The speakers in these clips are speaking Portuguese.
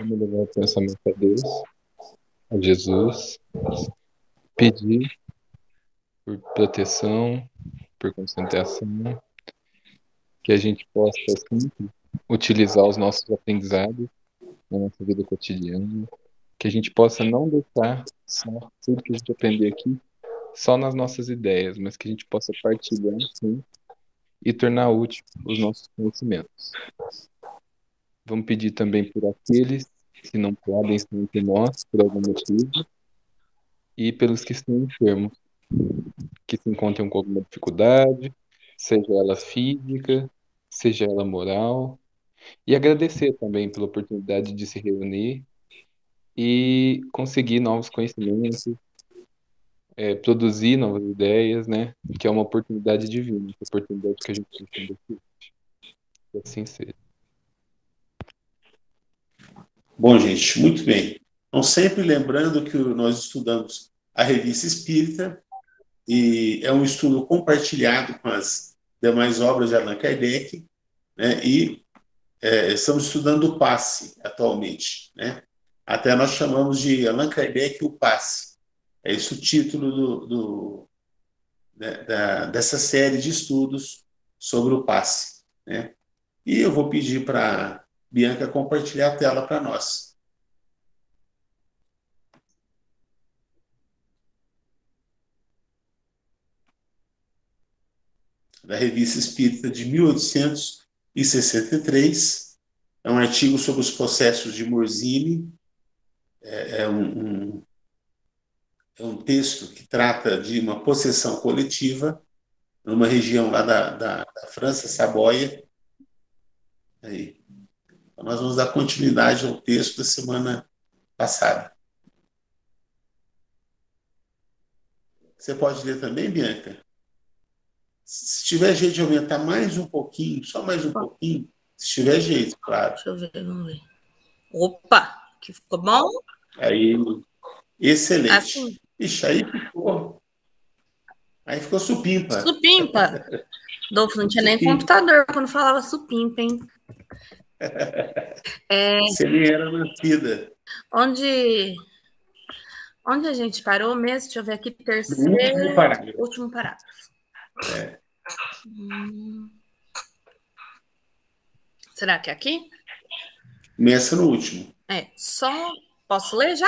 Vamos levar o pensamento a Deus, a Jesus, pedir por proteção, por concentração, que a gente possa sempre utilizar os nossos aprendizados na nossa vida cotidiana, que a gente possa não deixar só tudo que a gente aprender aqui só nas nossas ideias, mas que a gente possa partilhar, sim, e tornar útil os nossos conhecimentos. Vamos pedir também por aqueles que não podem estar entre nós por algum motivo e pelos que estão enfermos, que se encontram com alguma dificuldade, seja ela física, seja ela moral, e agradecer também pela oportunidade de se reunir e conseguir novos conhecimentos, produzir novas ideias, né? Que é uma oportunidade divina, uma oportunidade que a gente precisa que assim seja. Bom, gente, muito bem. Então, sempre lembrando que nós estudamos a Revista Espírita, e é um estudo compartilhado com as demais obras de Allan Kardec, né? E estamos estudando o passe atualmente, né? Até nós chamamos de Allan Kardec o passe. É esse o título dessa série de estudos sobre o passe, né? E eu vou pedir para Bianca compartilhar a tela para nós. Da Revista Espírita de 1863. É um artigo sobre os processos de Morzine. É um texto que trata de uma possessão coletiva numa região lá da França, Saboia. Aí. Então, nós vamos dar continuidade ao texto da semana passada. Você pode ler também, Bianca? Se tiver jeito de aumentar mais um pouquinho, só mais um pouquinho, se tiver jeito, claro. Deixa eu ver, vamos ver. Opa, que ficou bom? Aí, excelente. Assim. Ixi, aí ficou supimpa. Supimpa. Dolfo não tinha nem computador quando falava supimpa, hein? Você nem era nascida. Onde a gente parou mesmo? Deixa eu ver aqui. Último parágrafo. Será que é aqui? Começa no último. Posso ler já?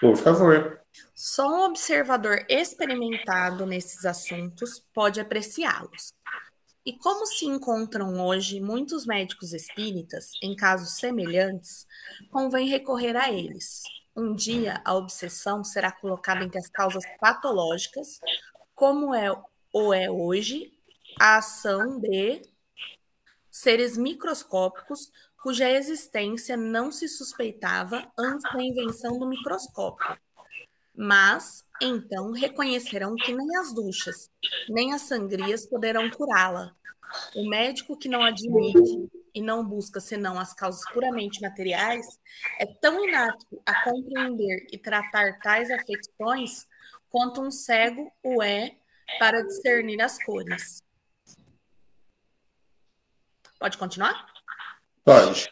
Por favor. Só um observador experimentado nesses assuntos pode apreciá-los. E como se encontram hoje muitos médicos espíritas em casos semelhantes, convém recorrer a eles. Um dia a obsessão será colocada entre as causas patológicas, como é hoje a ação de seres microscópicos cuja existência não se suspeitava antes da invenção do microscópio. Mas, então, reconhecerão que nem as duchas, nem as sangrias poderão curá-la. O médico que não admite e não busca senão as causas puramente materiais é tão inapto a compreender e tratar tais afecções quanto um cego o é para discernir as cores. Pode continuar? Pode.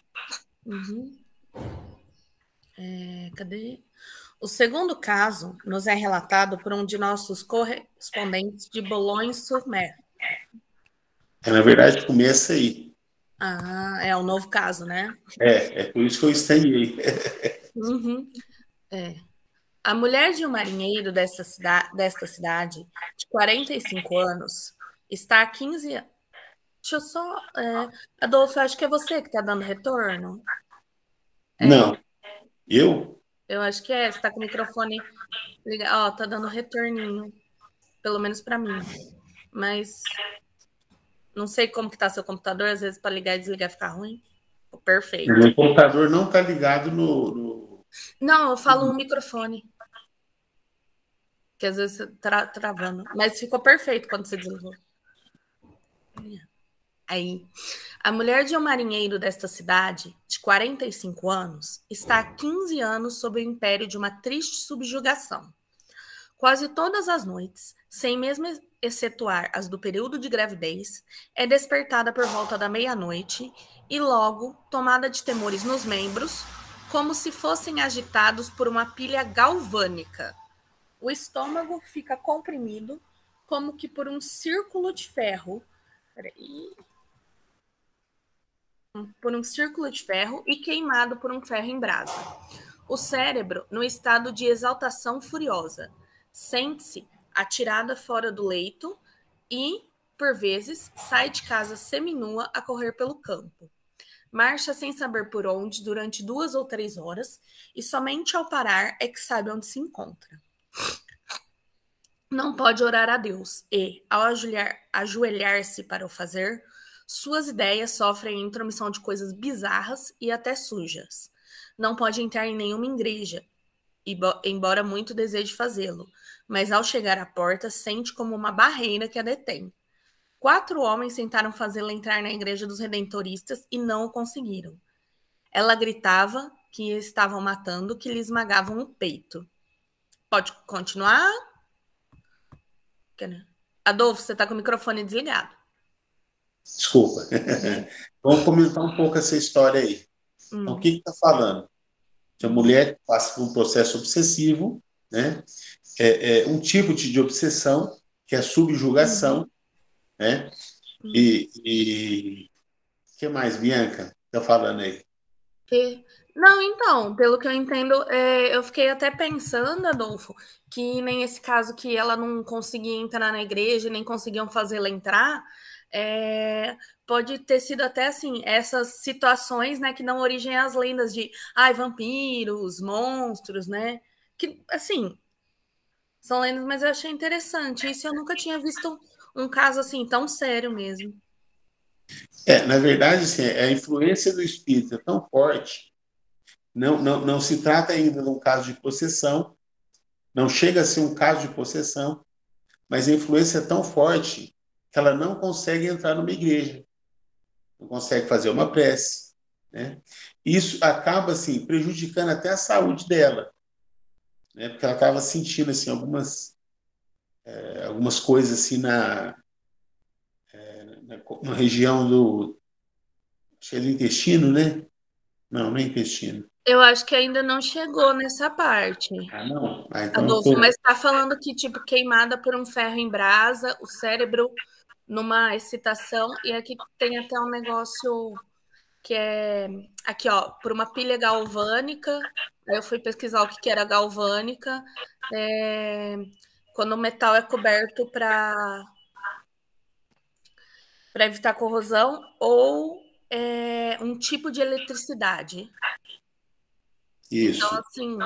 Cadê? O segundo caso nos é relatado por um de nossos correspondentes de Boulogne-sur-Mer. Na verdade, começa aí. É um novo caso, né? É por isso que eu estranhei. A mulher de um marinheiro desta cidade, de 45 anos, está há 15 anos. Deixa eu só... Adolfo, acho que é você que está dando retorno. Não. Eu? Eu acho que é. Você está com o microfone ligado. Tá dando retorninho. Pelo menos para mim. Mas não sei como que tá seu computador. Às vezes para ligar e desligar fica ruim. Perfeito. O meu computador não está ligado no... Não, eu falo um microfone. Que às vezes tá travando. Mas ficou perfeito quando você desligou. Aí, a mulher de um marinheiro desta cidade, de 45 anos, está há 15 anos sob o império de uma triste subjugação. Quase todas as noites, sem mesmo excetuar as do período de gravidez, é despertada por volta da meia-noite e logo, tomada de temores nos membros, como se fossem agitados por uma pilha galvânica. O estômago fica comprimido, como que por um círculo de ferro. Por um círculo de ferro e queimado por um ferro em brasa. O cérebro, no estado de exaltação furiosa, sente-se atirada fora do leito e, por vezes, sai de casa seminua a correr pelo campo. Marcha sem saber por onde durante 2 ou 3 horas e somente ao parar é que sabe onde se encontra. Não pode orar a Deus e, ao ajoelhar-se para o fazer, suas ideias sofrem intromissão de coisas bizarras e até sujas. Não pode entrar em nenhuma igreja, embora muito deseje fazê-lo, mas ao chegar à porta sente como uma barreira que a detém. 4 homens tentaram fazê-la entrar na igreja dos redentoristas e não o conseguiram. Ela gritava que estavam matando, que lhe esmagavam o peito. Pode continuar? Adolfo, você está com o microfone desligado. Desculpa. Vamos comentar um pouco essa história aí. Então, o que está falando? Que a mulher passa por um processo obsessivo, né? Um tipo de obsessão, que é a subjugação, né? E o que mais, Bianca, está falando aí? Não, então, pelo que eu entendo, eu fiquei até pensando, Adolfo, que nem esse caso que ela não conseguia entrar na igreja, nem conseguiam fazê-la entrar, pode ter sido até assim, essas situações, né, que dão origem às lendas de vampiros, monstros, né? Que, assim, são lendas, mas eu achei interessante. Isso eu nunca tinha visto um caso assim tão sério mesmo. Na verdade, assim, a influência do espírito é tão forte, não se trata ainda de um caso de possessão, não chega a ser um caso de possessão, mas a influência é tão forte que ela não consegue entrar numa igreja, não consegue fazer uma prece, né? Isso acaba assim prejudicando até a saúde dela, né? Porque ela estava sentindo assim algumas coisas assim na região do intestino, né? Não é intestino. Eu acho que ainda não chegou nessa parte. Não? Então Adolfo, mas está falando que, tipo, queimada por um ferro em brasa, o cérebro numa excitação, e aqui tem até um negócio que é, aqui, ó, por uma pilha galvânica, aí eu fui pesquisar o que era galvânica, quando o metal é coberto para evitar corrosão, ou um tipo de eletricidade. Isso. Então, assim,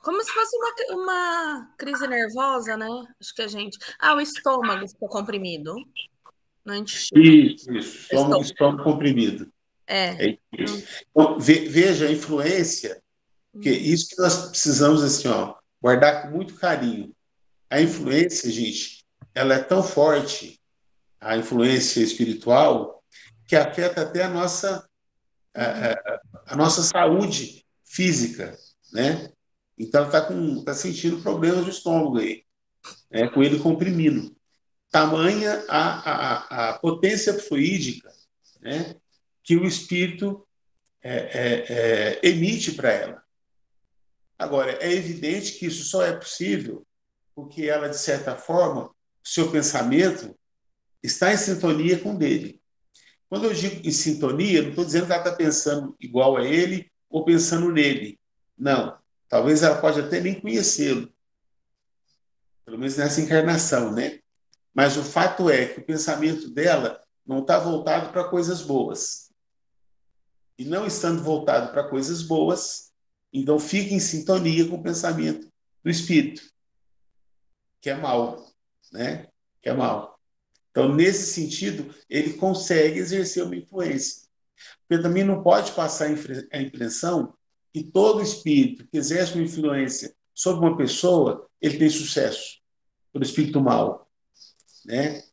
como se fosse uma crise nervosa, né? Acho que a gente. O estômago ficou comprimido. Não encheu. Isso. Estômago comprimido. É isso. Então, veja a influência, que isso que nós precisamos assim, ó, guardar com muito carinho. A influência, gente, ela é tão forte, a influência espiritual, que afeta até a nossa saúde física, né? Então, ela tá sentindo problemas do estômago aí, né? Com ele comprimindo. Tamanha a potência fluídica, né? Que o espírito emite para ela. Agora, é evidente que isso só é possível porque ela, de certa forma, seu pensamento está em sintonia com o dele. Quando eu digo em sintonia, não estou dizendo que ela está pensando igual a ele ou pensando nele. Não. Talvez ela pode até nem conhecê-lo. Pelo menos nessa encarnação, né? Mas o fato é que o pensamento dela não está voltado para coisas boas. E não estando voltado para coisas boas, então fica em sintonia com o pensamento do espírito, que é mal, né? Que é mal. Então, nesse sentido, ele consegue exercer uma influência. Porque também não pode passar a impressão que todo espírito que exerce uma influência sobre uma pessoa, ele tem sucesso, todo espírito mal, né?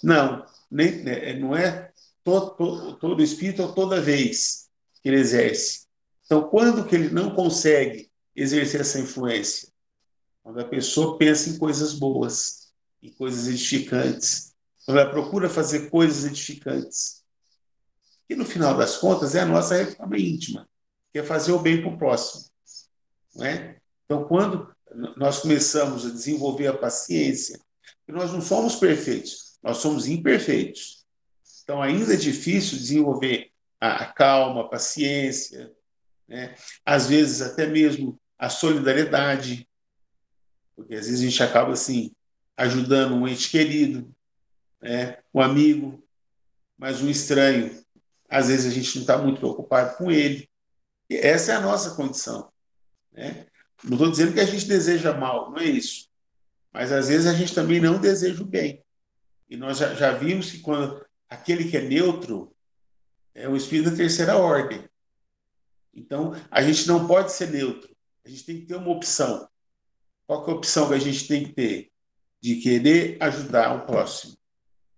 Não, não é todo espírito ou toda vez que ele exerce. Então, quando que ele não consegue exercer essa influência? Quando a pessoa pensa em coisas boas, em coisas edificantes, quando ela procura fazer coisas edificantes. E no final das contas é a nossa reforma íntima, que é fazer o bem para o próximo. Não é? Então, quando nós começamos a desenvolver a paciência, nós não somos perfeitos, nós somos imperfeitos. Então, ainda é difícil desenvolver a calma, a paciência, né? Às vezes até mesmo a solidariedade, porque às vezes a gente acaba assim ajudando um ente querido, né? Um amigo, mas um estranho, às vezes a gente não está muito preocupado com ele. E essa é a nossa condição, né? Não estou dizendo que a gente deseja mal, não é isso. Mas às vezes a gente também não deseja o bem. E nós já vimos que quando aquele que é neutro é o espírito da terceira ordem. Então, a gente não pode ser neutro. A gente tem que ter uma opção. Qual que é a opção que a gente tem que ter? De querer ajudar o próximo.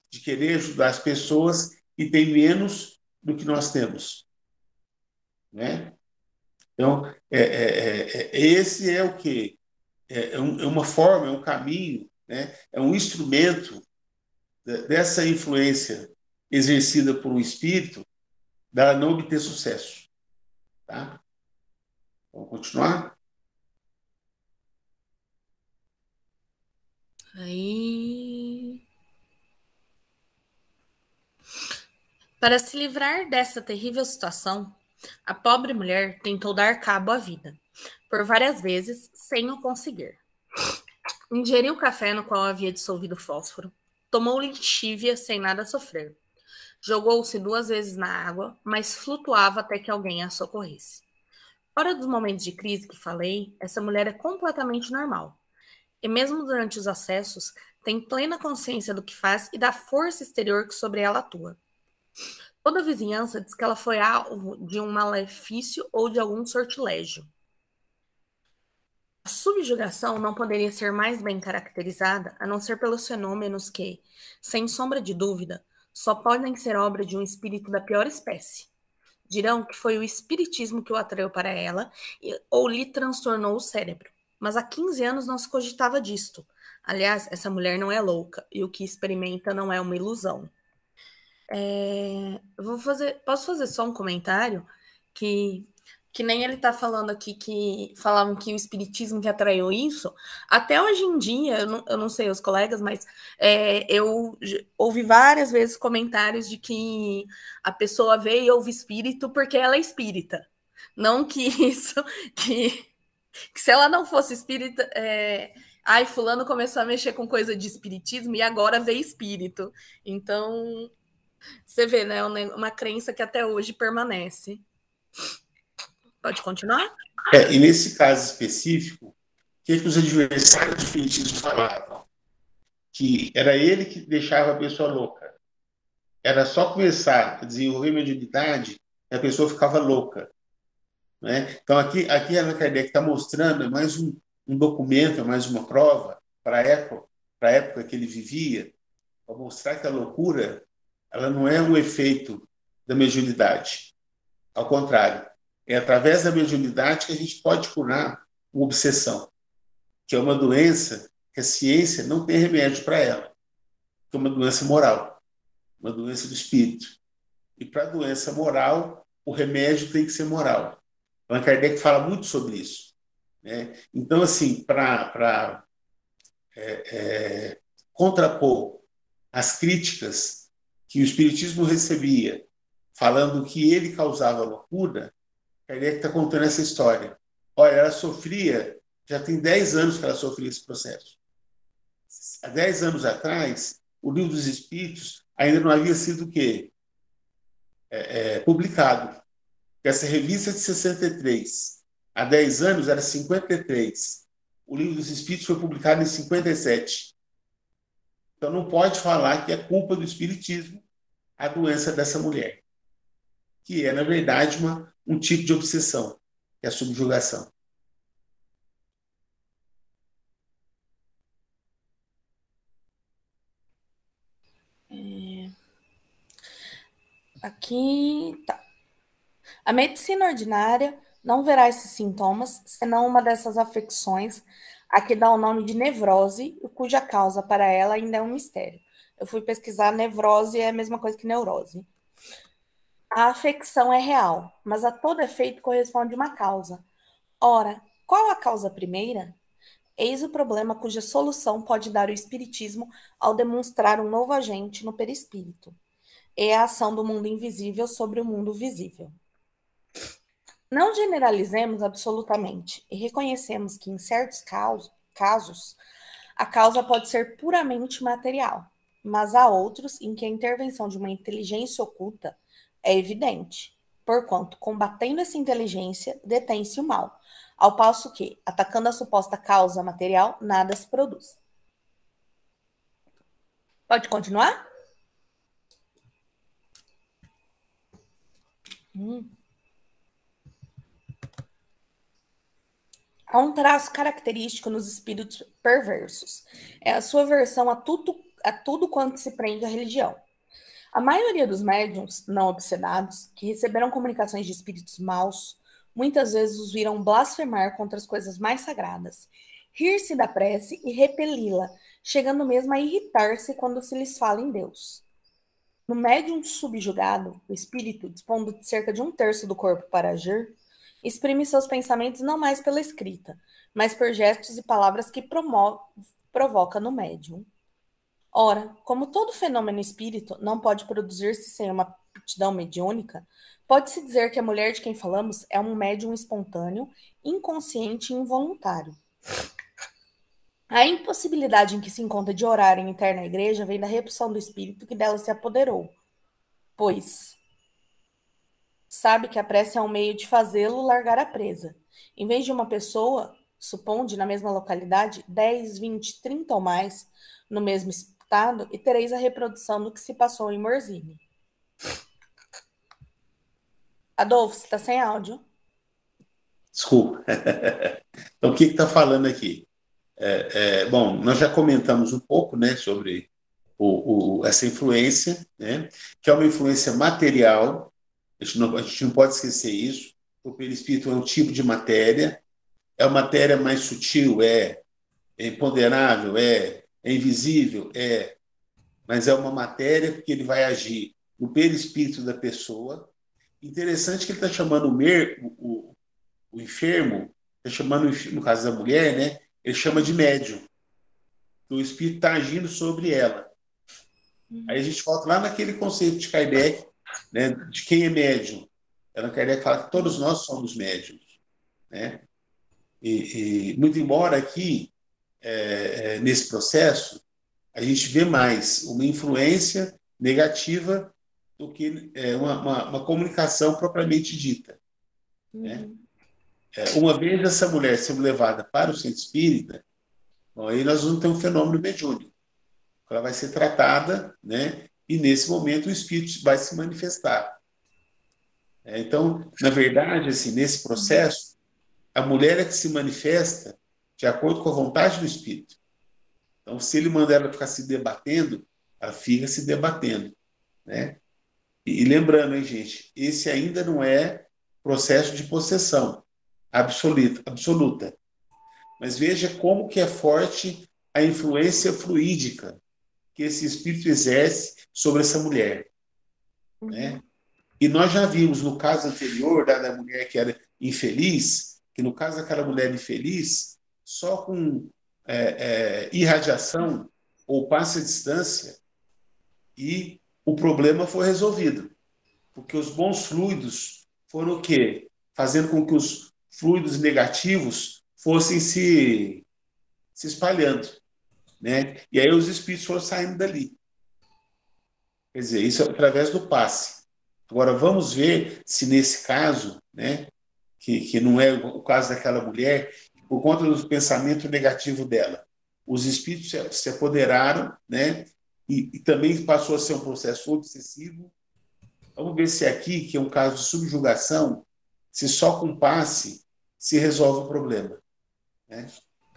De querer ajudar as pessoas que têm menos do que nós temos. Né? Então, esse é o quê? É uma forma, é um caminho, né? É um instrumento dessa influência exercida por um espírito dela não obter sucesso. Tá? Vamos continuar? Aí. Para se livrar dessa terrível situação, a pobre mulher tentou dar cabo à vida, por várias vezes, sem o conseguir. Ingeriu o café no qual havia dissolvido fósforo, tomou lexívia sem nada sofrer. Jogou-se 2 vezes na água, mas flutuava até que alguém a socorresse. Fora dos momentos de crise que falei, essa mulher é completamente normal. E mesmo durante os acessos, tem plena consciência do que faz e da força exterior que sobre ela atua. Toda a vizinhança diz que ela foi alvo de um malefício ou de algum sortilégio. A subjugação não poderia ser mais bem caracterizada a não ser pelos fenômenos que, sem sombra de dúvida, só podem ser obra de um espírito da pior espécie. Dirão que foi o espiritismo que o atraiu para ela ou lhe transtornou o cérebro. Mas há 15 anos não se cogitava disto. Aliás, essa mulher não é louca e o que experimenta não é uma ilusão. Posso fazer só um comentário? Que nem ele está falando aqui que falavam que o espiritismo que atraiu isso. Até hoje em dia, eu não sei os colegas, mas eu ouvi várias vezes comentários de que a pessoa vê e ouve espírito porque ela é espírita. Não que isso, que se ela não fosse espírita, ai, fulano começou a mexer com coisa de espiritismo e agora vê espírito. Então, você vê, né? Uma crença que até hoje permanece. Pode continuar? E nesse caso específico, o que os adversários do espiritismo falavam? Que era ele que deixava a pessoa louca. Era só começar a desenvolver mediunidade e a pessoa ficava louca. Né? Então, aqui Allan Kardec está mostrando, é mais um documento, é mais uma prova para a época que ele vivia, para mostrar que a loucura ela não é um efeito da mediunidade. Ao contrário, é através da mediunidade que a gente pode curar uma obsessão, que é uma doença que a ciência não tem remédio para ela, que é uma doença moral, uma doença do espírito. E para a doença moral, o remédio tem que ser moral. Allan Kardec fala muito sobre isso. Né? Então, assim, para contrapor as críticas que o espiritismo recebia, falando que ele causava loucura, Kardec está contando essa história. Olha, ela sofria, já tem 10 anos que ela sofria esse processo. Há 10 anos atrás, o Livro dos Espíritos ainda não havia sido o quê? Publicado. Essa revista é de 63. Há 10 anos era 53. O Livro dos Espíritos foi publicado em 57. Então não pode falar que é culpa do espiritismo a doença dessa mulher, que é, na verdade, um tipo de obsessão, que é a subjugação. Aqui tá. A medicina ordinária não verá esses sintomas, senão uma dessas afecções, a que dá o nome de nevrose, cuja causa para ela ainda é um mistério. Eu fui pesquisar, nevrose é a mesma coisa que neurose. A afecção é real, mas a todo efeito corresponde uma causa. Ora, qual a causa primeira? Eis o problema cuja solução pode dar o Espiritismo ao demonstrar um novo agente no perispírito. É a ação do mundo invisível sobre o mundo visível. Não generalizemos absolutamente e reconhecemos que, em certos casos, a causa pode ser puramente material, mas há outros em que a intervenção de uma inteligência oculta é evidente, porquanto, combatendo essa inteligência, detém-se o mal, ao passo que, atacando a suposta causa material, nada se produz. Pode continuar? Há um traço característico nos espíritos perversos. É a sua aversão a tudo quanto se prende à religião. A maioria dos médiums não obsedados, que receberam comunicações de espíritos maus, muitas vezes os viram blasfemar contra as coisas mais sagradas, rir-se da prece e repeli-la, chegando mesmo a irritar-se quando se lhes fala em Deus. No médium subjugado, o espírito, dispondo de cerca de um terço do corpo para agir, exprime seus pensamentos não mais pela escrita, mas por gestos e palavras que provoca no médium. Ora, como todo fenômeno espírito não pode produzir-se sem uma aptidão mediúnica, pode-se dizer que a mulher de quem falamos é um médium espontâneo, inconsciente e involuntário. A impossibilidade em que se encontra de orar em interna igreja vem da repulsão do espírito que dela se apoderou, pois sabe que a prece é um meio de fazê-lo largar a presa. Em vez de uma pessoa, suponde, na mesma localidade, 10, 20, 30 ou mais, no mesmo estado, e tereis a reprodução do que se passou em Morzine. Adolfo, você está sem áudio? Desculpa. Então, o que está falando aqui? Bom, nós já comentamos um pouco, né, sobre essa influência, né, que é uma influência material. A gente não pode esquecer isso. O perispírito é um tipo de matéria. É uma matéria mais sutil, é imponderável, é invisível, mas é uma matéria que ele vai agir no perispírito da pessoa. Interessante que ele está chamando o enfermo, está chamando, no caso da mulher, né, ele chama de médium. O espírito está agindo sobre ela. Aí a gente volta lá naquele conceito de Kardec, né, de quem é médium. Allan Kardec fala que todos nós somos médiums, né? Muito embora aqui, nesse processo, a gente vê mais uma influência negativa do que uma comunicação propriamente dita, né? Uma vez essa mulher sendo levada para o centro espírita, bom, aí nós vamos ter um fenômeno mediúnico. Ela vai ser tratada, né? E nesse momento o espírito vai se manifestar. Então, na verdade, assim, nesse processo, a mulher é que se manifesta de acordo com a vontade do espírito. Então, se ele manda ela ficar se debatendo, ela fica se debatendo, né? E lembrando, hein, gente, esse ainda não é processo de possessão absoluta. Mas veja como que é forte a influência fluídica que esse espírito exerce sobre essa mulher, né? E nós já vimos no caso anterior da mulher que era infeliz, que no caso daquela mulher infeliz, só com irradiação ou passe a distância e o problema foi resolvido. Porque os bons fluidos foram o quê? Fazendo com que os fluidos negativos fossem se espalhando, né? E aí os espíritos foram saindo dali. Quer dizer, isso é através do passe. Agora, vamos ver se nesse caso, né, que não é o caso daquela mulher, por conta do pensamento negativo dela, os espíritos se apoderaram, né, e também passou a ser um processo obsessivo. Vamos ver se aqui, que é um caso de subjugação, se só com passe se resolve o problema, né?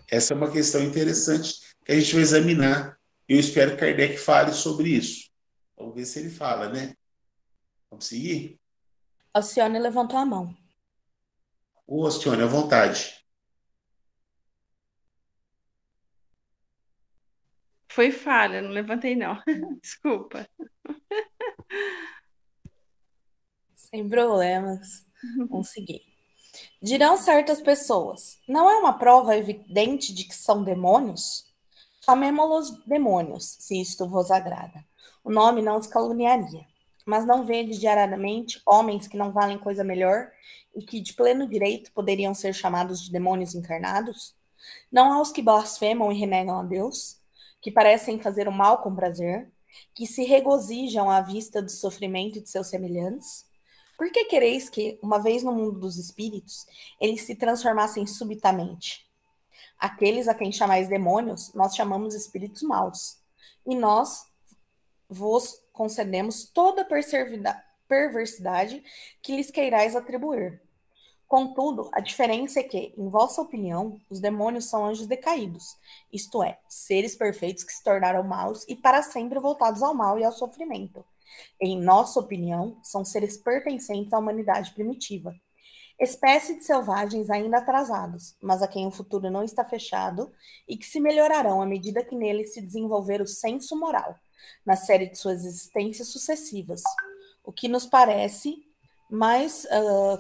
Essa é uma questão interessante que a gente vai examinar. Eu espero que Kardec fale sobre isso. Vamos ver se ele fala, né? Vamos seguir? Alcione levantou a mão. Ô, Ostione, à vontade. Foi falha, não levantei não. Desculpa. Sem problemas. Vamos seguir. Dirão certas pessoas: não é uma prova evidente de que são demônios? Chamemo-los demônios, se isto vos agrada. O nome não os caluniaria. Mas não vede diariamente homens que não valem coisa melhor e que de pleno direito poderiam ser chamados de demônios encarnados? Não há os que blasfemam e renegam a Deus, que parecem fazer o mal com prazer, que se regozijam à vista do sofrimento de seus semelhantes? Por que quereis que, uma vez no mundo dos espíritos, eles se transformassem subitamente? Aqueles a quem chamais demônios, nós chamamos espíritos maus. E nós vos concedemos toda perversidade que lhes queirais atribuir. Contudo, a diferença é que, em vossa opinião, os demônios são anjos decaídos, isto é, seres perfeitos que se tornaram maus e para sempre voltados ao mal e ao sofrimento. Em nossa opinião, são seres pertencentes à humanidade primitiva, espécie de selvagens ainda atrasados, mas a quem o futuro não está fechado e que se melhorarão à medida que neles se desenvolver o senso moral, na série de suas existências sucessivas, o que nos parece mais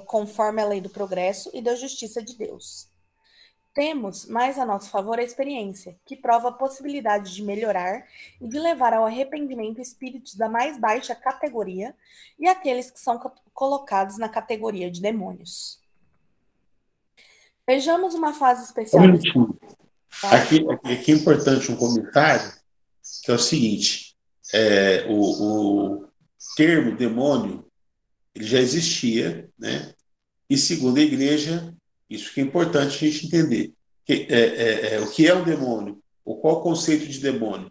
conforme a lei do progresso e da justiça de Deus. Temos mais a nosso favor a experiência, que prova a possibilidade de melhorar e de levar ao arrependimento espíritos da mais baixa categoria e aqueles que são colocados na categoria de demônios. Vejamos uma fase especial. Aqui é importante um comentário, que é o seguinte, o termo demônio ele já existia, né? E segundo a igreja, isso que é importante a gente entender. O que é um demônio? Ou qual o conceito de demônio?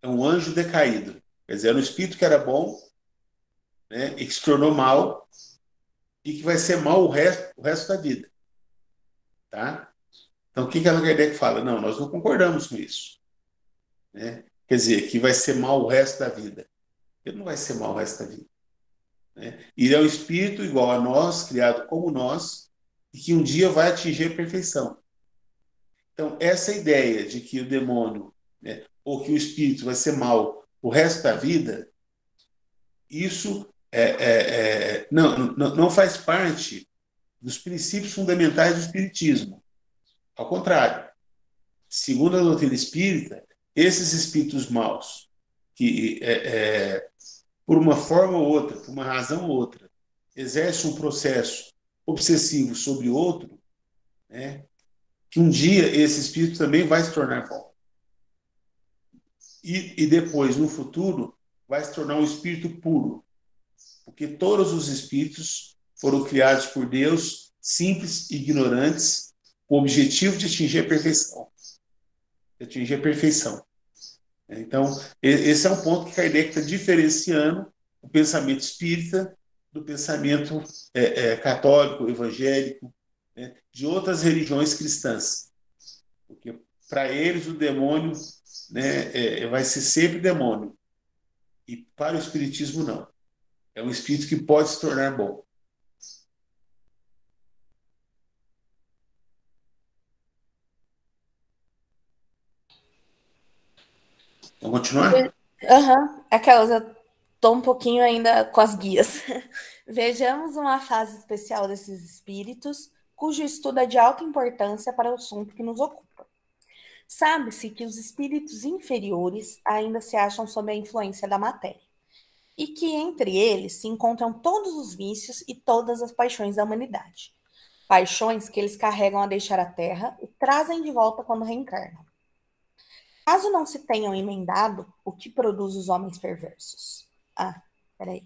É um anjo decaído. Quer dizer, era um espírito que era bom, né? E que se tornou mal e que vai ser mal o resto da vida. Tá? Então, o que Allan Kardec fala? Não, nós não concordamos com isso. Né? Quer dizer, que vai ser mal o resto da vida. Ele não vai ser mal o resto da vida. Né? Ele é um espírito igual a nós, criado como nós, e que um dia vai atingir a perfeição. Então, essa ideia de que o demônio, né, ou que o espírito vai ser mal o resto da vida, isso não faz parte dos princípios fundamentais do espiritismo. Ao contrário, segundo a doutrina espírita, esses espíritos maus, que por uma forma ou outra, por uma razão ou outra, exercem um processo obsessivo sobre outro, né, que um dia esse espírito também vai se tornar bom. E depois, no futuro, vai se tornar um espírito puro. Porque todos os espíritos foram criados por Deus, simples e ignorantes, com o objetivo de atingir a perfeição. Então, esse é um ponto que Kardec está diferenciando o pensamento espírita do pensamento católico, evangélico, né, de outras religiões cristãs. Porque, para eles, o demônio, né, vai ser sempre demônio. E para o espiritismo, não. É um espírito que pode se tornar bom. Vamos continuar? Aquelas, eu estou um pouquinho ainda com as guias. Vejamos uma fase especial desses espíritos, cujo estudo é de alta importância para o assunto que nos ocupa. Sabe-se que os espíritos inferiores ainda se acham sob a influência da matéria, e que entre eles se encontram todos os vícios e todas as paixões da humanidade. Paixões que eles carregam a deixar a terra e trazem de volta quando reencarnam. Caso não se tenham emendado, o que produz os homens perversos? Peraí.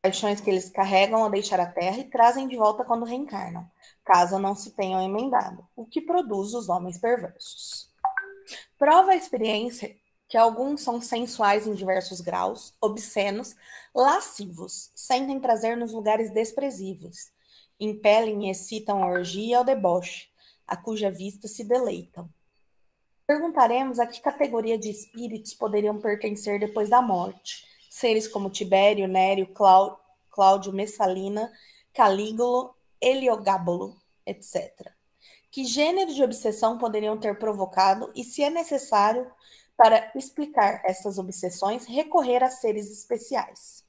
Paixões que eles carregam a deixar a terra e trazem de volta quando reencarnam. Caso não se tenham emendado, o que produz os homens perversos? Prova a experiência que alguns são sensuais em diversos graus, obscenos, lascivos, sentem prazer nos lugares desprezíveis, impelem e excitam a orgia e ao deboche, a cuja vista se deleitam. Perguntaremos a que categoria de espíritos poderiam pertencer depois da morte, seres como Tibério, Nério, Cláudio, Messalina, Calígulo, Heliogábalo, etc. Que gênero de obsessão poderiam ter provocado e, se é necessário, para explicar essas obsessões, recorrer a seres especiais.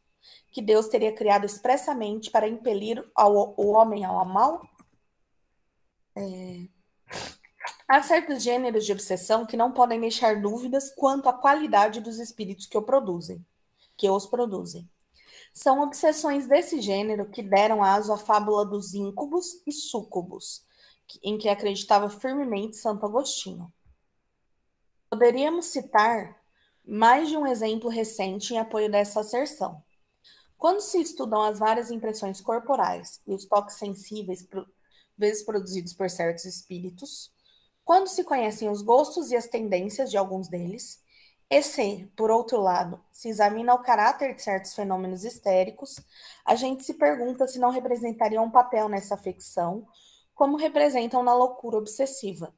que Deus teria criado expressamente para impelir o homem ao mal? Há certos gêneros de obsessão que não podem deixar dúvidas quanto à qualidade dos espíritos que os produzem. São obsessões desse gênero que deram aso à fábula dos íncubos e súcubos, em que acreditava firmemente Santo Agostinho. Poderíamos citar mais de um exemplo recente em apoio dessa asserção. Quando se estudam as várias impressões corporais e os toques sensíveis vezes produzidos por certos espíritos, quando se conhecem os gostos e as tendências de alguns deles, e se, por outro lado, se examina o caráter de certos fenômenos histéricos, a gente se pergunta se não representariam um papel nessa afecção, como representam na loucura obsessiva.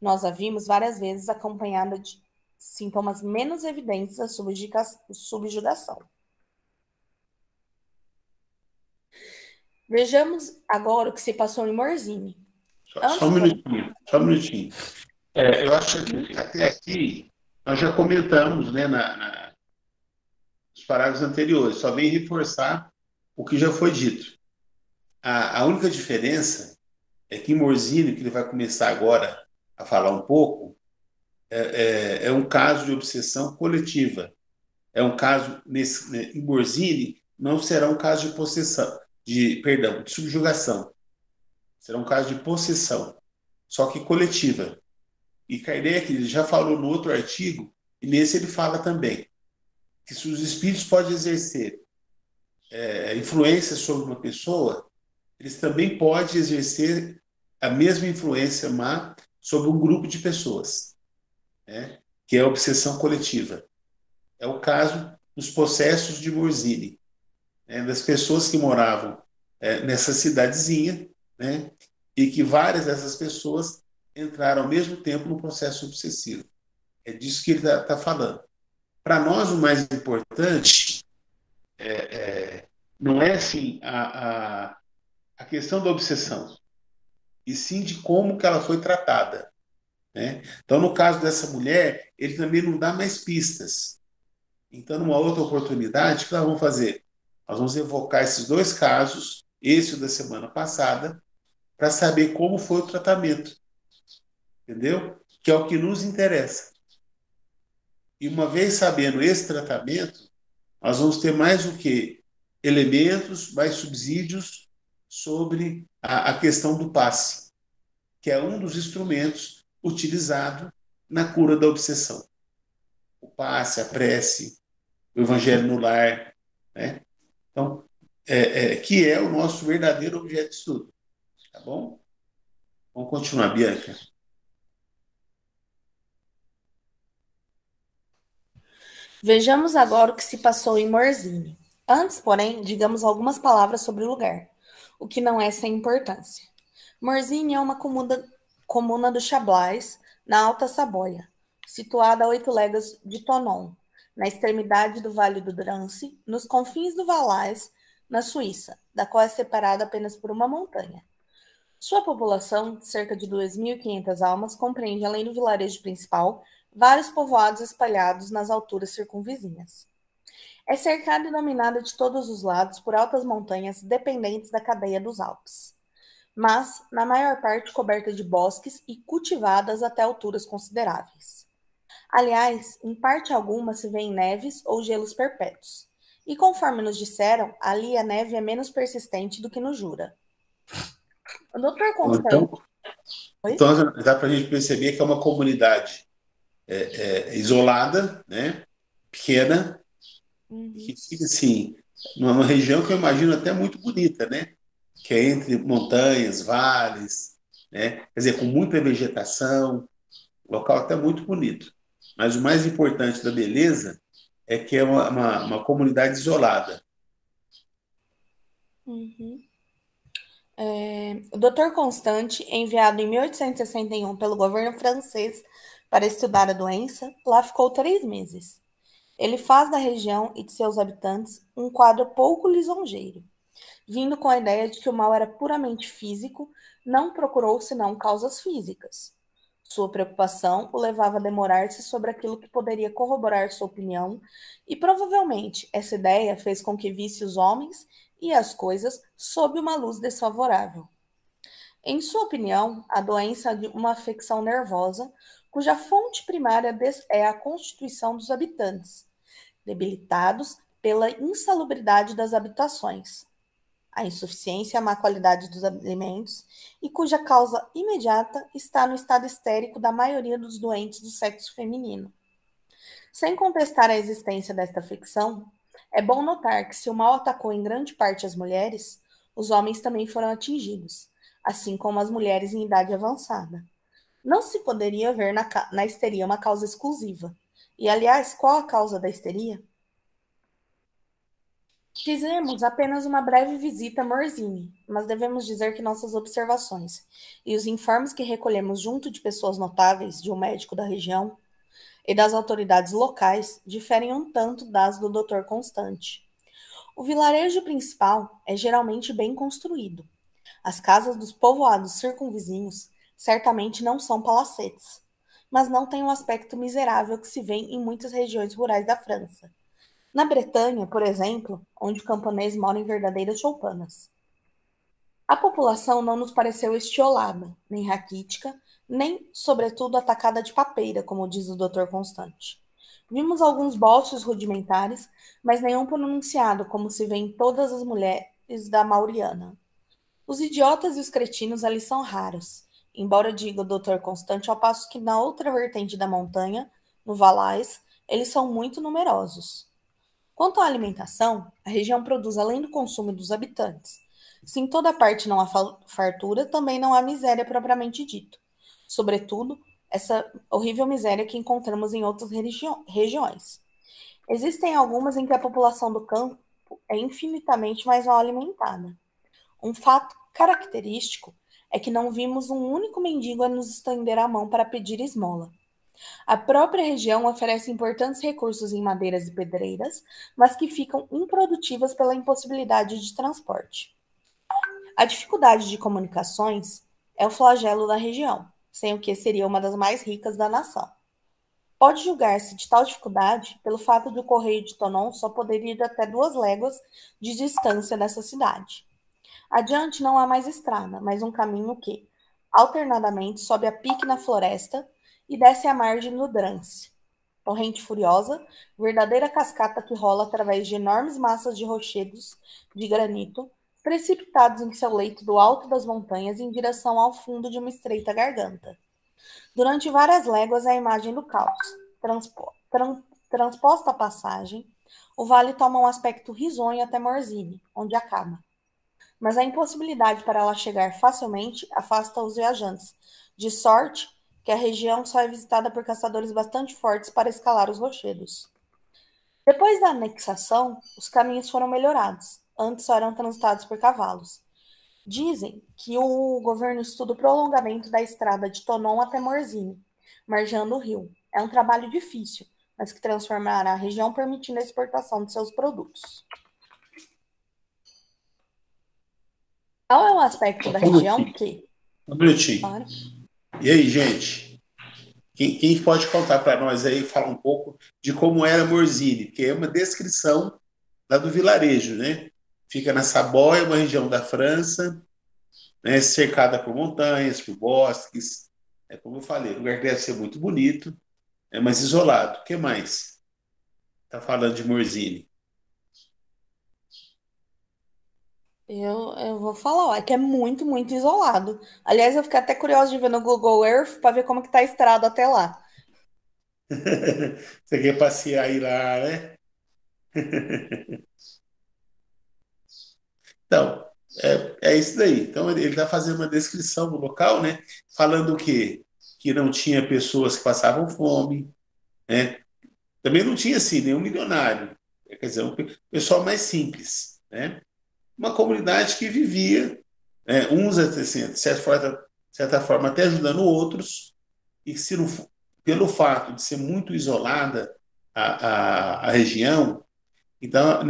Nós a vimos várias vezes acompanhada de sintomas menos evidentes da subjugação. Vejamos agora o que se passou em Morzine. Só um minutinho. Eu acho que até aqui nós já comentamos, né, nos parágrafos anteriores, só vem reforçar o que já foi dito. A única diferença é que em Morzine, que ele vai começar agora a falar um pouco, é um caso de obsessão coletiva. É um caso, em Morzine, não será um caso de possessão, de subjugação. Será um caso de possessão, só que coletiva. E Kardec ele já falou no outro artigo, e nesse ele fala também, que se os espíritos podem exercer influência sobre uma pessoa, eles também podem exercer a mesma influência má sobre um grupo de pessoas, né? Que é a obsessão coletiva. É o caso dos possessos de Morzine, né? Das pessoas que moravam nessa cidadezinha, né? E que várias dessas pessoas entraram ao mesmo tempo no processo obsessivo. É disso que ele está falando. Para nós, o mais importante não é assim a questão da obsessão, e sim de como que ela foi tratada, né? Então, no caso dessa mulher, ele também não dá mais pistas. Então, numa outra oportunidade, o que nós vamos fazer? Nós vamos evocar esses dois casos, esse da semana passada, para saber como foi o tratamento, entendeu? Que é o que nos interessa. E uma vez sabendo esse tratamento, nós vamos ter mais o quê? Elementos, mais subsídios sobre a questão do passe, que é um dos instrumentos utilizado na cura da obsessão. O passe, a prece, o evangelho no lar, né? Então, que é o nosso verdadeiro objeto de estudo. Tá bom? Vamos continuar, Bianca. Vejamos agora o que se passou em Morzine. Antes, porém, digamos algumas palavras sobre o lugar, o que não é sem importância. Morzine é uma comuna do Chablais, na Alta Saboia, situada a 8 léguas de Thonon, na extremidade do Vale do Drance, nos confins do Valais, na Suíça, da qual é separada apenas por uma montanha. Sua população, cerca de 2.500 almas, compreende, além do vilarejo principal, vários povoados espalhados nas alturas circunvizinhas. É cercada e dominada de todos os lados por altas montanhas dependentes da cadeia dos Alpes, mas, na maior parte, coberta de bosques e cultivadas até alturas consideráveis. Aliás, em parte alguma se vêem neves ou gelos perpétuos, e conforme nos disseram, ali a neve é menos persistente do que no Jura. O Dr. Constantino... Então dá para a gente perceber que é uma comunidade isolada, né? Pequena, que fica assim, numa região que eu imagino até muito bonita, né? Que é entre montanhas, vales, né? Quer dizer, com muita vegetação, local até muito bonito. Mas o mais importante da beleza é que é uma comunidade isolada. O Dr. Constant, enviado em 1861 pelo governo francês para estudar a doença, lá ficou 3 meses. Ele faz da região e de seus habitantes um quadro pouco lisonjeiro. Vindo com a ideia de que o mal era puramente físico, não procurou senão causas físicas. Sua preocupação o levava a demorar-se sobre aquilo que poderia corroborar sua opinião, e provavelmente essa ideia fez com que visse os homens e as coisas sob uma luz desfavorável. Em sua opinião, a doença é de uma afecção nervosa, cuja fonte primária é a constituição dos habitantes, debilitados pela insalubridade das habitações, a insuficiência e a má qualidade dos alimentos, e cuja causa imediata está no estado histérico da maioria dos doentes do sexo feminino. Sem contestar a existência desta afecção, é bom notar que se o mal atacou em grande parte as mulheres, os homens também foram atingidos, assim como as mulheres em idade avançada. Não se poderia ver na histeria uma causa exclusiva. E, aliás, qual a causa da histeria? Fizemos apenas uma breve visita a Morzine, mas devemos dizer que nossas observações e os informes que recolhemos junto de pessoas notáveis, de um médico da região e das autoridades locais, diferem um tanto das do Dr. Constante. O vilarejo principal é geralmente bem construído. As casas dos povoados circunvizinhos certamente não são palacetes, mas não têm o aspecto miserável que se vê em muitas regiões rurais da França. Na Bretanha, por exemplo, onde o camponês mora em verdadeiras choupanas. A população não nos pareceu estiolada, nem raquítica, nem, sobretudo, atacada de papeira, como diz o Dr. Constante. Vimos alguns bolsos rudimentares, mas nenhum pronunciado, como se vê em todas as mulheres da Mauriana. Os idiotas e os cretinos ali são raros, embora diga o Dr. Constante, ao passo que na outra vertente da montanha, no Valais, eles são muito numerosos. Quanto à alimentação, a região produz além do consumo dos habitantes. Se em toda parte não há fartura, também não há miséria propriamente dito. Sobretudo, essa horrível miséria que encontramos em outras regiões. Existem algumas em que a população do campo é infinitamente mais mal alimentada. Um fato característico é que não vimos um único mendigo a nos estender a mão para pedir esmola. A própria região oferece importantes recursos em madeiras e pedreiras, mas que ficam improdutivas pela impossibilidade de transporte. A dificuldade de comunicações é o flagelo da região, sem o que seria uma das mais ricas da nação. Pode julgar-se de tal dificuldade pelo fato de o correio de Thonon só poder ir até 2 léguas de distância dessa cidade. Adiante não há mais estrada, mas um caminho que, alternadamente, sobe a pique na floresta e desce à margem do Drance. Torrente furiosa, verdadeira cascata que rola através de enormes massas de rochedos de granito, precipitados em seu leito do alto das montanhas em direção ao fundo de uma estreita garganta. Durante várias léguas é a imagem do caos. Transposta a passagem, o vale toma um aspecto risonho até Morzine, onde acaba. Mas a impossibilidade para ela chegar facilmente afasta os viajantes, de sorte que a região só é visitada por caçadores bastante fortes para escalar os rochedos. Depois da anexação, os caminhos foram melhorados. Antes só eram transitados por cavalos. Dizem que o governo estuda o prolongamento da estrada de Thonon até Morzine, margeando o rio. É um trabalho difícil, mas que transformará a região permitindo a exportação de seus produtos. Qual é o aspecto da região que... Um minutinho. Claro. E aí, gente? Quem pode contar para nós aí, falar um pouco de como era Morzine? Porque é uma descrição lá do vilarejo, né? Fica na Savoia, uma região da França, né? Cercada por montanhas, por bosques. É como eu falei, o lugar deve ser muito bonito, mas isolado. O que mais? Está falando de Morzine. Eu vou falar, ó, é que é muito, muito isolado. Aliás, eu fiquei até curiosa de ver no Google Earth para ver como que tá a estrada até lá. Você quer passear aí lá, né? Então, é isso daí. Então, ele está fazendo uma descrição do local, né? Falando o quê? Que não tinha pessoas que passavam fome, né? Também não tinha, assim, nenhum milionário. Quer dizer, um pessoal mais simples, né? Uma comunidade que vivia, né? Uns, assim, de certa forma, até ajudando outros, e que se não, pelo fato de ser muito isolada a região, então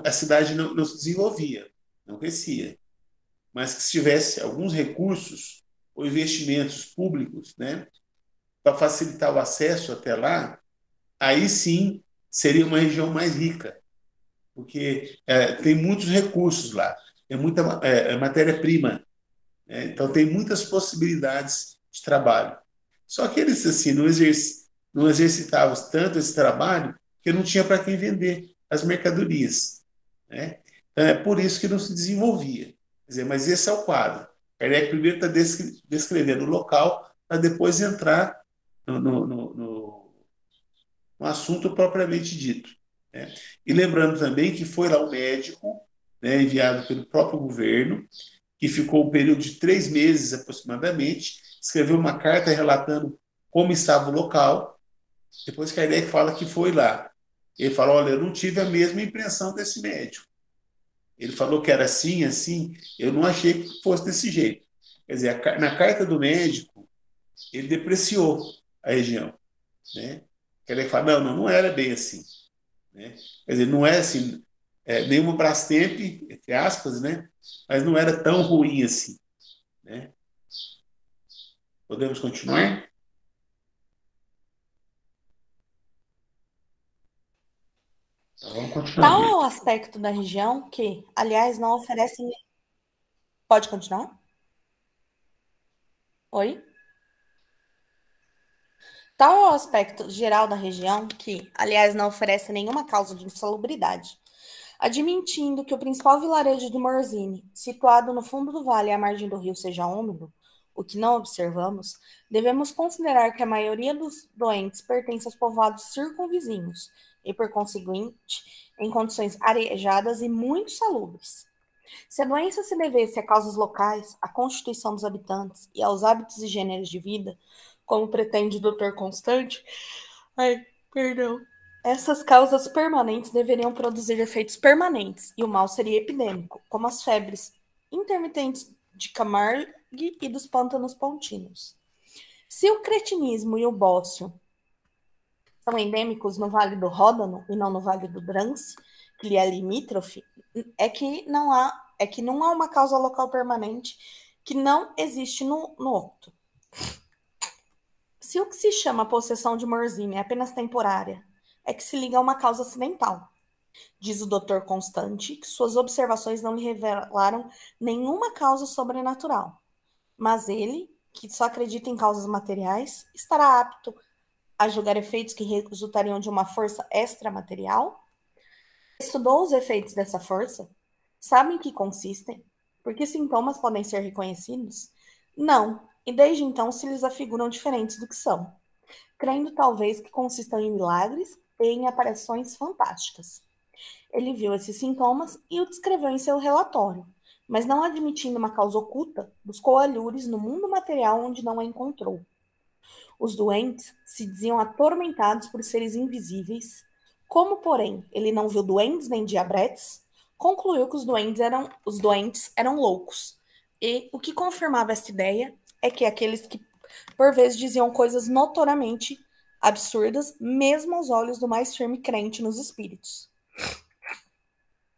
a cidade não se desenvolvia, não crescia. Mas que se tivesse alguns recursos ou investimentos públicos, né, para facilitar o acesso até lá, aí sim seria uma região mais rica, porque tem muitos recursos lá, é muita matéria-prima, né? Então tem muitas possibilidades de trabalho. Só que eles assim não exercitavam tanto esse trabalho que não tinha para quem vender as mercadorias, né? Então é por isso que não se desenvolvia. Quer dizer, mas esse é o quadro. Kardec primeiro está descrevendo o local para depois entrar no assunto propriamente dito, né? E lembrando também que foi lá um médico, né, enviado pelo próprio governo, que ficou um período de 3 meses aproximadamente, escreveu uma carta relatando como estava o local. Depois Kardec fala que foi lá. Ele falou: olha, eu não tive a mesma impressão desse médico. Ele falou que era assim, assim, eu não achei que fosse desse jeito. Quer dizer, na carta do médico, ele depreciou a região, né? Kardec fala: não era bem assim, né? Quer dizer, não é assim, nenhuma Brastemp, entre aspas, né? Mas não era tão ruim assim, né? Podemos continuar? Então, vamos continuar. Tal é o aspecto da região que, aliás, não oferece. Pode continuar? Oi? Tal é o aspecto geral da região que, aliás, não oferece nenhuma causa de insalubridade. Admitindo que o principal vilarejo de Morzine, situado no fundo do vale à margem do rio, seja úmido, o que não observamos, devemos considerar que a maioria dos doentes pertence aos povoados circunvizinhos e, por conseguinte, em condições arejadas e muito salubres. Se a doença se devesse a causas locais, à constituição dos habitantes e aos hábitos e gêneros de vida, como pretende o Dr. Constante, ai, perdão, essas causas permanentes deveriam produzir efeitos permanentes e o mal seria epidêmico, como as febres intermitentes de Camargue e dos pântanos pontinos. Se o cretinismo e o bócio são endêmicos no Vale do Ródano e não no Vale do Drance, que lhe é limítrofe, é que não há uma causa local permanente que não existe no outro. Se o que se chama possessão de Morzine é apenas temporária, é que se liga a uma causa acidental. Diz o Dr. Constante que suas observações não lhe revelaram nenhuma causa sobrenatural, mas ele, que só acredita em causas materiais, estará apto a julgar efeitos que resultariam de uma força extramaterial? Estudou os efeitos dessa força? Sabe em que consistem? Por que sintomas podem ser reconhecidos? Não, e desde então se lhes afiguram diferentes do que são, crendo talvez que consistam em milagres e em aparições fantásticas. Ele viu esses sintomas e o descreveu em seu relatório, mas não admitindo uma causa oculta, buscou alhures no mundo material onde não a encontrou. Os doentes se diziam atormentados por seres invisíveis. Como, porém, ele não viu duendes nem diabretes, concluiu que os doentes eram loucos. E o que confirmava esta ideia é que aqueles que, por vezes, diziam coisas notoriamente absurdas, mesmo aos olhos do mais firme crente nos espíritos.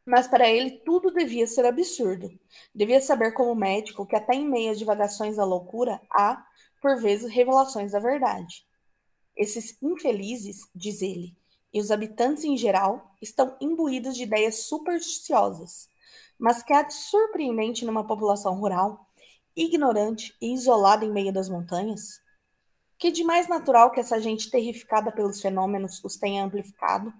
Mas para ele tudo devia ser absurdo. Devia saber como médico que até em meio às divagações da loucura há, por vezes, revelações da verdade. Esses infelizes, diz ele, e os habitantes em geral, estão imbuídos de ideias supersticiosas, mas que há de surpreendente numa população rural, ignorante e isolada em meio das montanhas? Que de mais natural que essa gente terrificada pelos fenômenos os tenha amplificado?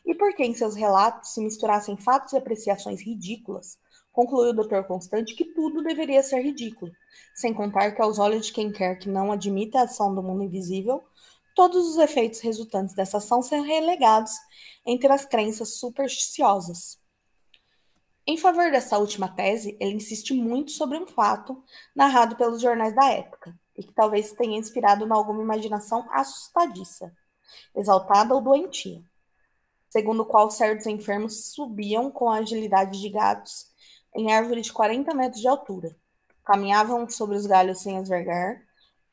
E por que em seus relatos se misturassem fatos e apreciações ridículas, concluiu o Dr. Constante que tudo deveria ser ridículo, sem contar que aos olhos de quem quer que não admita a ação do mundo invisível, todos os efeitos resultantes dessa ação são relegados entre as crenças supersticiosas. Em favor dessa última tese, ele insiste muito sobre um fato narrado pelos jornais da época, e que talvez tenha inspirado em alguma imaginação assustadiça, exaltada ou doentia, segundo o qual certos enfermos subiam com a agilidade de gatos em árvore de 40 metros de altura, caminhavam sobre os galhos sem as vergar,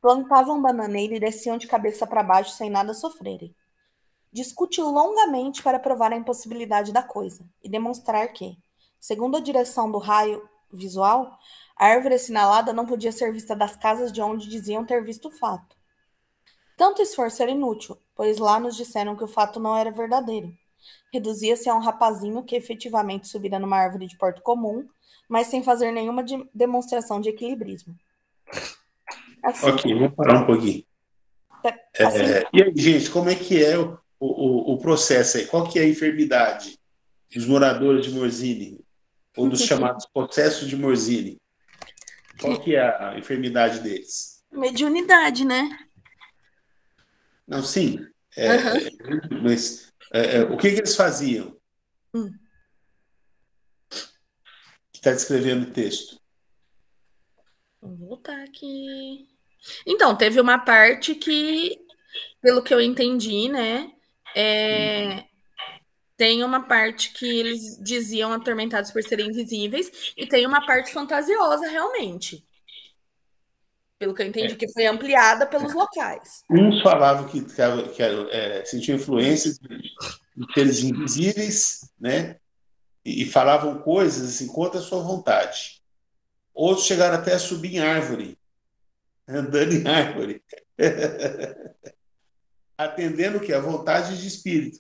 plantavam bananeira e desciam de cabeça para baixo sem nada sofrerem. Discutiu longamente para provar a impossibilidade da coisa e demonstrar que, segundo a direção do raio visual, a árvore assinalada não podia ser vista das casas de onde diziam ter visto o fato. Tanto esforço era inútil, pois lá nos disseram que o fato não era verdadeiro. Reduzia-se a um rapazinho que efetivamente subira numa árvore de porte comum, mas sem fazer nenhuma demonstração de equilibrismo. Assim, Ok, vamos parar um pouquinho. assim, E aí, gente, como é que é o processo aí? Qual que é a enfermidade dos moradores de Morzine? Ou dos chamados processos de Morzine? Qual que é a enfermidade deles? mediunidade, né? Não, sim. Aham. Mas o que eles faziam? Hum, Que está descrevendo o texto. Vou voltar aqui. Então, teve uma parte que, pelo que eu entendi, né? Tem uma parte que eles diziam atormentados por serem invisíveis, e tem uma parte fantasiosa, realmente. Pelo que eu entendi, que foi ampliada pelos locais. Uns falavam que sentiam influências de seres invisíveis, né? E falavam coisas assim, contra a sua vontade. Outros chegaram até a subir em árvore, andando em árvore, atendendo o que? A vontade de espírito,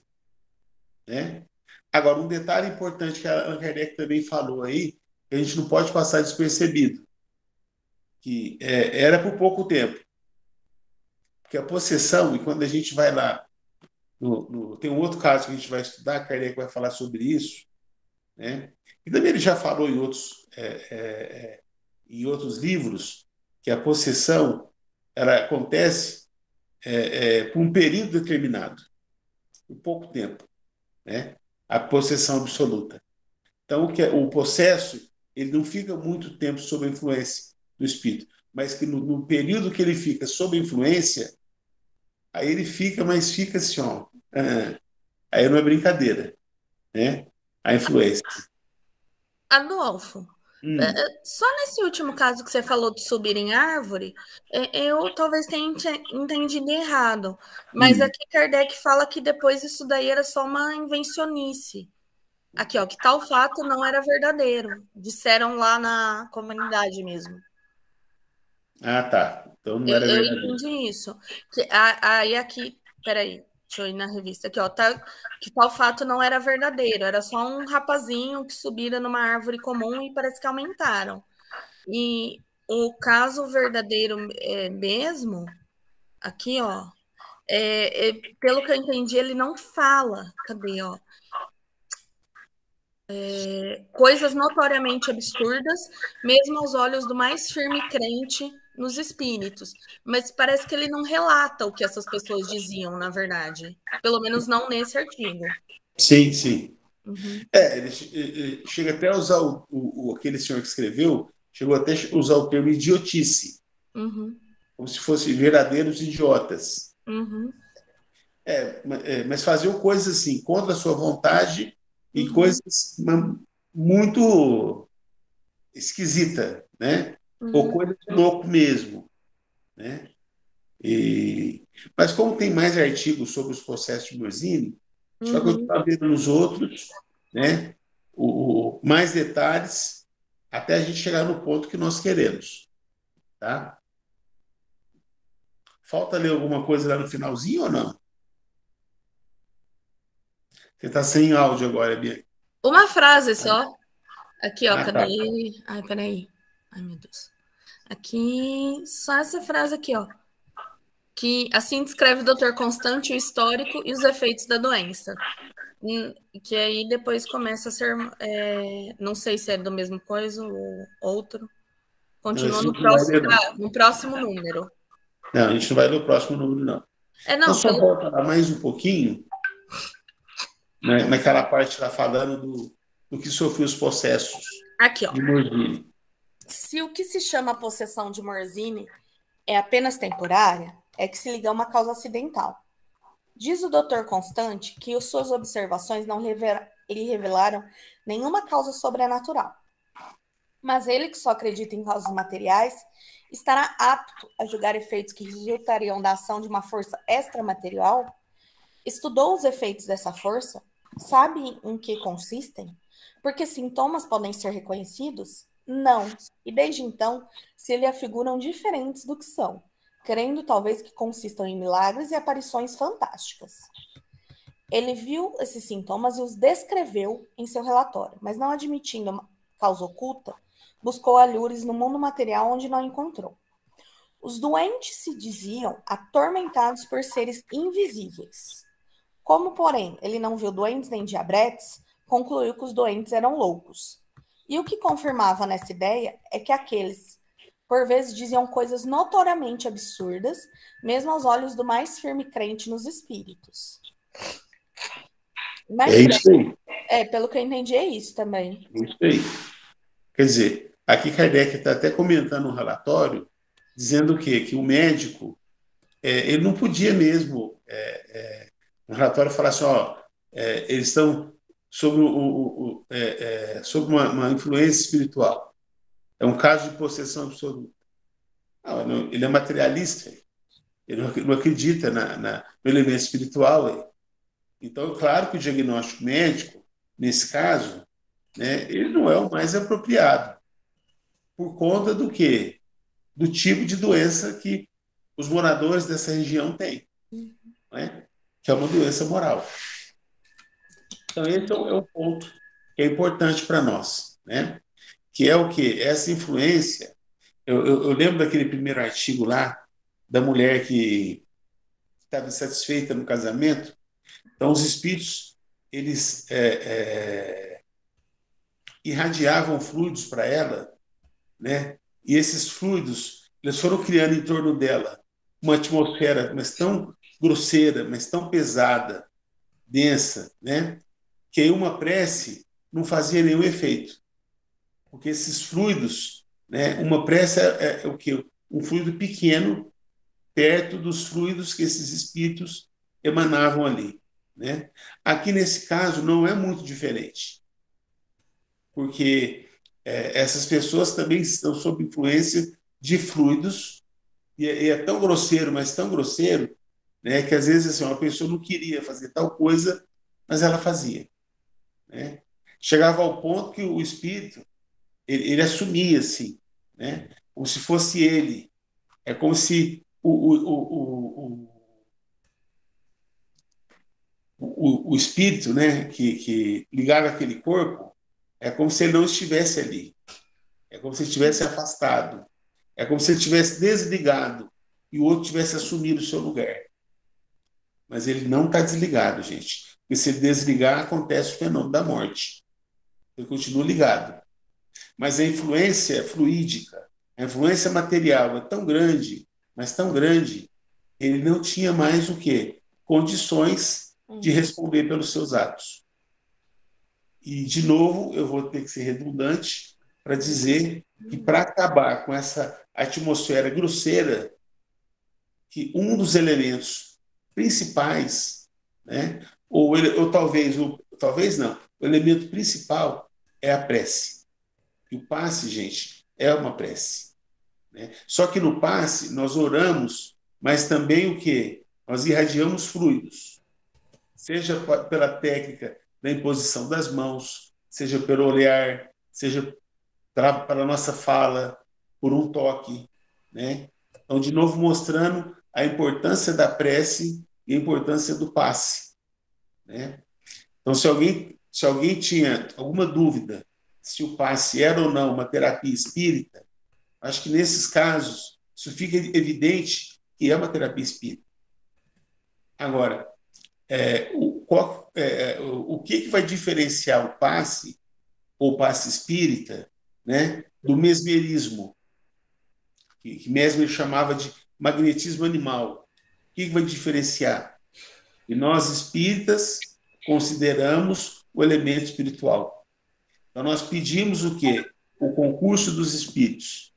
né? Agora, um detalhe importante que a Allan Kardec também falou aí, que a gente não pode passar despercebido, que era por pouco tempo. Porque a possessão, e quando a gente vai lá, tem um outro caso que a gente vai estudar, Kardec vai falar sobre isso, né? E também ele já falou em outros livros que a possessão ela acontece por um período determinado, por pouco tempo, né? A possessão absoluta. Então, o processo ele não fica muito tempo sob a influência do espírito, mas que no período que ele fica sob a influência, aí ele fica, mas fica assim, ó, aí não é brincadeira, né? A influência. Adolfo, Hum, só nesse último caso que você falou de subir em árvore, eu talvez tenha entendido errado, mas hum. aqui Kardec fala que depois isso daí era só uma invencionice. Aqui, ó, que tal fato não era verdadeiro. Disseram lá na comunidade mesmo. Ah, tá. Então não Eu, era eu verdadeiro. entendi isso. Aí aqui, peraí, deixa eu ir na revista aqui, ó. Que tal fato não era verdadeiro, era só um rapazinho que subira numa árvore comum e parece que aumentaram. E o caso verdadeiro mesmo, aqui, ó, pelo que eu entendi, ele não fala. Cadê, ó? Coisas notoriamente absurdas, mesmo aos olhos do mais firme crente nos espíritos. Mas parece que ele não relata o que essas pessoas diziam, na verdade. Pelo menos não nesse artigo. Sim, sim. Uhum, Ele chega até a usar aquele senhor que escreveu, chegou até a usar o termo idiotice, uhum, como se fossem verdadeiros idiotas. uhum, Mas faziam coisas assim, contra a sua vontade e uhum, coisas muito esquisitas, né? Ou uhum, coisa de louco mesmo, né? Mas como tem mais artigos sobre os processos de Morzine, a gente vai uhum. continuar vendo nos outros, né? Mais detalhes até a gente chegar no ponto que nós queremos, tá? Falta ler alguma coisa lá no finalzinho ou não? Você está sem áudio agora, Bia. Uma frase só. Aqui, ó, Ah, tá. cadê? Ai, peraí. Ai, meu Deus. Aqui, só essa frase aqui, ó. Que assim descreve o Dr. Constante o histórico e os efeitos da doença. Que aí depois começa a ser. Não sei se é do mesmo coisa ou outro. Então, a Continua no gente não vai próximo, ler, não. no próximo número. Não, a gente não vai ler o próximo número, não. Então, Não, só pelo. volta lá mais um pouquinho, né, naquela parte lá falando do que sofreu os processos Aqui, ó. de Morzine. Se o que se chama possessão de Morzine é apenas temporária, é que se liga a uma causa acidental. Diz o Dr. Constante que as suas observações não lhe revelaram nenhuma causa sobrenatural. Mas ele, que só acredita em causas materiais, estará apto a julgar efeitos que resultariam da ação de uma força extramaterial? Estudou os efeitos dessa força? Sabe em que consistem? Porque sintomas podem ser reconhecidos? Não. E desde então, se lhe afiguram diferentes do que são. crendo talvez que consistam em milagres e aparições fantásticas. Ele viu esses sintomas e os descreveu em seu relatório, mas não admitindo uma causa oculta, buscou alhures no mundo material onde não encontrou. Os doentes se diziam atormentados por seres invisíveis. Como, porém, ele não viu doentes nem diabretes, concluiu que os doentes eram loucos. E o que confirmava nessa ideia é que aqueles, por vezes, diziam coisas notoriamente absurdas, mesmo aos olhos do mais firme crente nos espíritos. Mas, É isso aí. pelo que eu entendi, é isso também. É isso aí. Quer dizer, aqui Kardec está até comentando um relatório, dizendo o quê? Que o médico, ele não podia mesmo, no relatório, falar assim, eles estão sob, sob uma influência espiritual. É um caso de possessão absoluta. Não, ele é materialista, ele não acredita no elemento espiritual. Então, claro que o diagnóstico médico, nesse caso, né, ele não é o mais apropriado, por conta do quê? Do tipo de doença que os moradores dessa região têm, né? Que é uma doença moral. Então, esse é o ponto que é importante para nós, né? Que é o quê? Essa influência. Eu lembro daquele primeiro artigo lá, da mulher que estava insatisfeita no casamento. Então, os espíritos, eles irradiavam fluidos para ela, né? E esses fluidos, eles foram criando em torno dela uma atmosfera, mas tão grosseira, mas tão pesada, densa, né? Que aí uma prece não fazia nenhum efeito. Porque esses fluidos, né? Uma prece é o quê? Um fluido pequeno perto dos fluidos que esses espíritos emanavam ali, né? Aqui, nesse caso, não é muito diferente. Porque essas pessoas também estão sob influência de fluidos, e é tão grosseiro, mas tão grosseiro, né, que às vezes assim, uma pessoa não queria fazer tal coisa, mas ela fazia, né? Chegava ao ponto que o espírito, ele assumia assim, né, como se fosse ele. É como se o espírito, né, que ligava aquele corpo, é como se ele não estivesse ali. É como se ele estivesse afastado. É como se ele tivesse desligado e o outro tivesse assumido o seu lugar. Mas ele não está desligado, gente. Porque se ele desligar, acontece o fenômeno da morte. Ele continua ligado. Mas a influência fluídica, a influência material é tão grande, mas tão grande, ele não tinha mais o quê? Condições de responder pelos seus atos. E, de novo, eu vou ter que ser redundante para dizer que, para acabar com essa atmosfera grosseira, que um dos elementos principais, né, ou talvez não, o elemento principal é a prece. E o passe, gente, é uma prece, né? Só que no passe nós oramos, mas também o quê? Nós irradiamos fluidos, seja pela técnica da imposição das mãos, seja pelo olhar, seja para a nossa fala, por um toque, né? Então, de novo, mostrando a importância da prece e a importância do passe, né? Então, se alguém tinha alguma dúvida se o passe era ou não uma terapia espírita, acho que nesses casos isso fica evidente que é uma terapia espírita. Agora, o que vai diferenciar o passe ou passe espírita, né, do mesmerismo, que Mesmer chamava de magnetismo animal? O que vai diferenciar? E nós, espíritas, consideramos o elemento espiritual. Então, nós pedimos o quê? O concurso dos espíritos.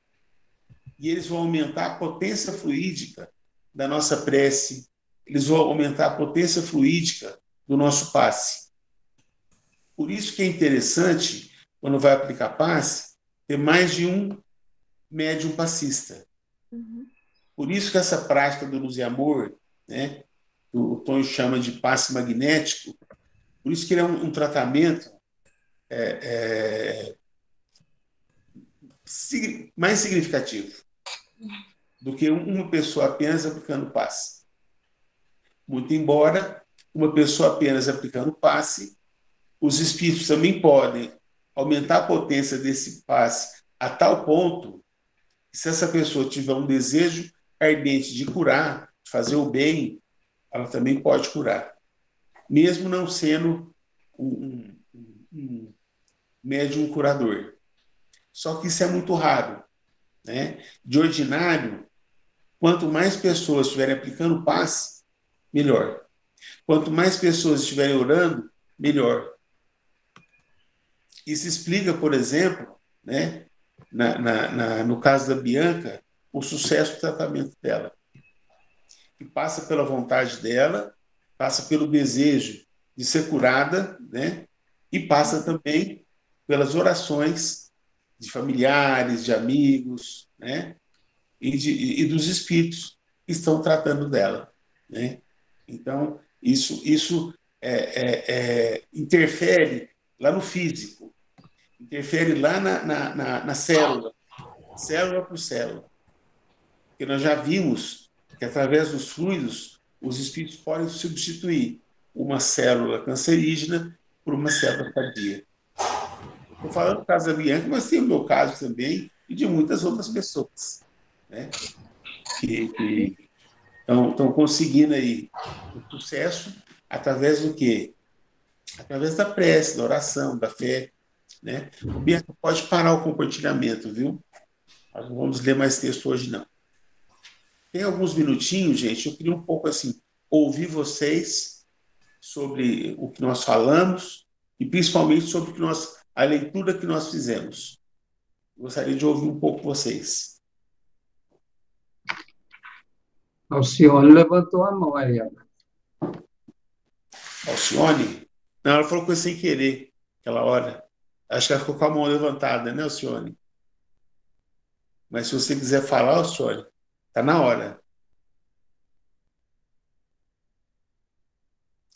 E eles vão aumentar a potência fluídica da nossa prece, eles vão aumentar a potência fluídica do nosso passe. Por isso que é interessante, quando vai aplicar passe, ter mais de um médium passista. Por isso que essa prática do luz e amor, né, o Tonho chama de passe magnético, por isso que ele é um tratamento mais significativo. do que uma pessoa apenas aplicando passe. Muito embora uma pessoa apenas aplicando passe, os espíritos também podem aumentar a potência desse passe a tal ponto que, se essa pessoa tiver um desejo ardente de curar, de fazer o bem, ela também pode curar, mesmo não sendo um médium curador. Só que isso é muito raro, né? De ordinário, quanto mais pessoas estiverem aplicando passe, melhor. Quanto mais pessoas estiverem orando, melhor. Isso explica, por exemplo, né, no caso da Bianca, o sucesso do tratamento dela. Que passa pela vontade dela, passa pelo desejo de ser curada, né, e passa também pelas orações de familiares, de amigos, né, e dos espíritos que estão tratando dela, né? Então, isso interfere lá no físico, interfere lá na célula, célula por célula. Porque nós já vimos que, através dos fluidos, os espíritos podem substituir uma célula cancerígena por uma célula sadia. Estou falando do caso da Bianca, mas tem o meu caso também e de muitas outras pessoas, né, que estão conseguindo aí o sucesso através do quê? Através da prece, da oração, da fé, né? O Bianca, pode parar o compartilhamento, viu? Nós não vamos ler mais texto hoje, não. Tem alguns minutinhos, gente, eu queria um pouco, assim, ouvir vocês sobre o que nós falamos e, principalmente, sobre a leitura que nós fizemos. Gostaria de ouvir um pouco vocês. Alcione levantou a mão aí. Alcione? Não, ela falou coisa sem querer, aquela hora. Acho que ela ficou com a mão levantada, né, Alcione? Mas se você quiser falar, Alcione, está na hora.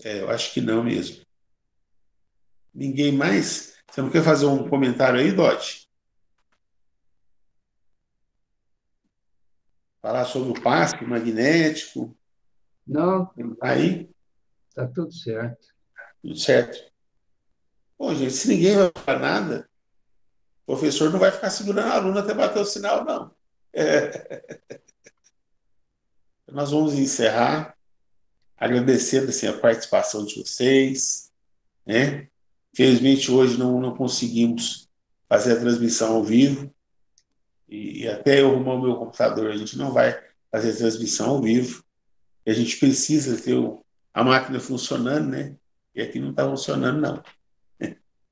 Eu acho que não mesmo. Ninguém mais? Você não quer fazer um comentário aí, Dodge? Falar sobre o passe magnético? Não, Aí, está tudo certo. tudo certo. Bom, gente, se ninguém vai falar nada, o professor não vai ficar segurando a aluna até bater o sinal, não. Nós vamos encerrar agradecendo, assim, a participação de vocês, né? Infelizmente, hoje não conseguimos fazer a transmissão ao vivo, e até eu arrumar o meu computador, a gente não vai fazer a transmissão ao vivo, e a gente precisa ter a máquina funcionando, né? E aqui não está funcionando, não.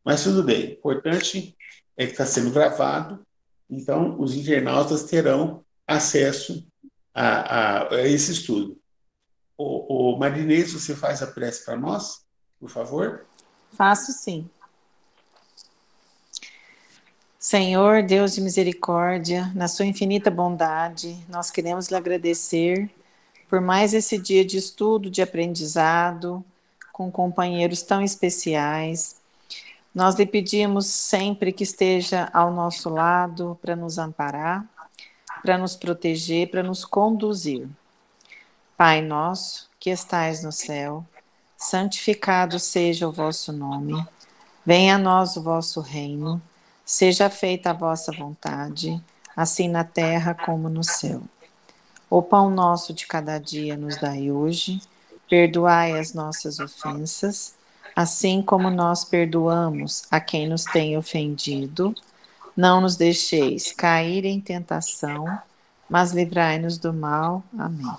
Mas tudo bem, o importante é que está sendo gravado, então os internautas terão acesso a esse estudo. O Marinês, você faz a prece para nós, por favor? Faço sim. Senhor, Deus de misericórdia, na sua infinita bondade, nós queremos lhe agradecer por mais esse dia de estudo, de aprendizado, com companheiros tão especiais. Nós lhe pedimos sempre que esteja ao nosso lado para nos amparar, para nos proteger, para nos conduzir. Pai nosso, que estais no céu, santificado seja o vosso nome. Venha a nós o vosso reino. Seja feita a vossa vontade, assim na terra como no céu. O pão nosso de cada dia nos dai hoje. Perdoai as nossas ofensas, assim como nós perdoamos a quem nos tem ofendido. Não nos deixeis cair em tentação, mas livrai-nos do mal. Amém.